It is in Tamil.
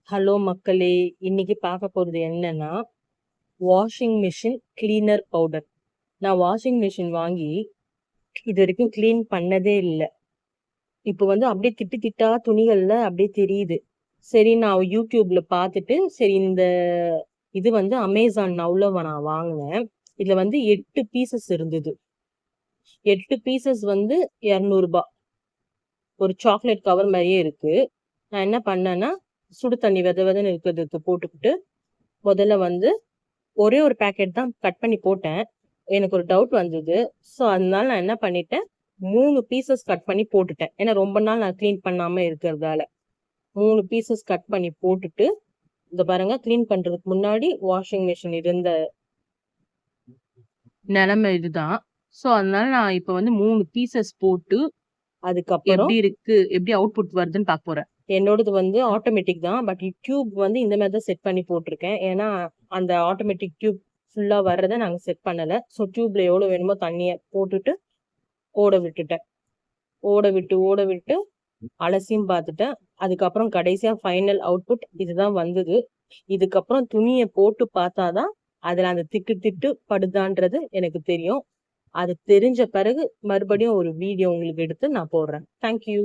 ஹலோ மக்களே! இன்னைக்கு பார்க்க போறது என்னன்னா, வாஷிங் மிஷின் கிளீனர் பவுடர். நான் வாஷிங் மிஷின் வாங்கி இதுவரைக்கும் கிளீன் பண்ணதே இல்ல. இப்போ வந்து அப்படியே திட்டு திட்டா துணிகள்ல அப்படியே தெரியுது. சரி நான் YouTubeல பார்த்துட்டு, சரி இந்த இது வந்து Amazon Nowல நான் வாங்குனேன். இதுல வந்து 8 பீசஸ் இருந்தது. 8 பீசஸ் வந்து ரூ. 200. ஒரு சாக்லேட் கவர் மாரியே இருக்கு. நான் என்ன பண்ணேன்னா, சுடு தண்ணி வெத வெதன்னு இருக்கிறதுக்கு போட்டுக்கிட்டு, முதல்ல வந்து ஒரே ஒரு பேக்கெட் தான் கட் பண்ணி போட்டேன். எனக்கு ஒரு டவுட் வந்தது. ஸோ, அதனால நான் என்ன பண்ணிட்டேன், 3 பீசஸ் கட் பண்ணி போட்டுட்டேன். ஏன்னா ரொம்ப நாள் நான் கிளீன் பண்ணாம இருக்கிறதால. 3 பீசஸ் கட் பண்ணி போட்டுட்டு, இங்க பாருங்க கிளீன் பண்றதுக்கு முன்னாடி வாஷிங் மிஷின் இருந்த நெலைமை இதுதான். ஸோ, அதனால நான் இப்ப வந்து 3 பீசஸ் போட்டு, அதுக்கப்புறம் எப்படி அவுட்புட் வருதுன்னு பார்க்க போறேன். என்னோடது வந்து ஆட்டோமேட்டிக் தான். பட் டியூப் வந்து இந்த மாதிரி தான் செட் பண்ணி போட்டிருக்கேன். ஏன்னா அந்த ஆட்டோமேட்டிக் டியூப் ஃபுல்லா வர்றதை நாங்க செட் பண்ணல. ஸோ டியூப்ல எவ்வளவு வேணுமோ தண்ணிய போட்டுட்டு ஓட விட்டுட்டேன். ஓட விட்டு அலசியும் பார்த்துட்டேன். அதுக்கப்புறம் கடைசியா ஃபைனல் அவுட்புட் இதுதான் வந்தது. இதுக்கப்புறம் துணியை போட்டு பார்த்தாதான் அதுல அந்த திட்டு திட்டு படுதான்றது எனக்கு தெரியும். அது தெரிஞ்ச பிறகு மறுபடியும் ஒரு வீடியோ உங்களுக்கு எடுத்து நான் போடுறேன். தேங்க்யூ.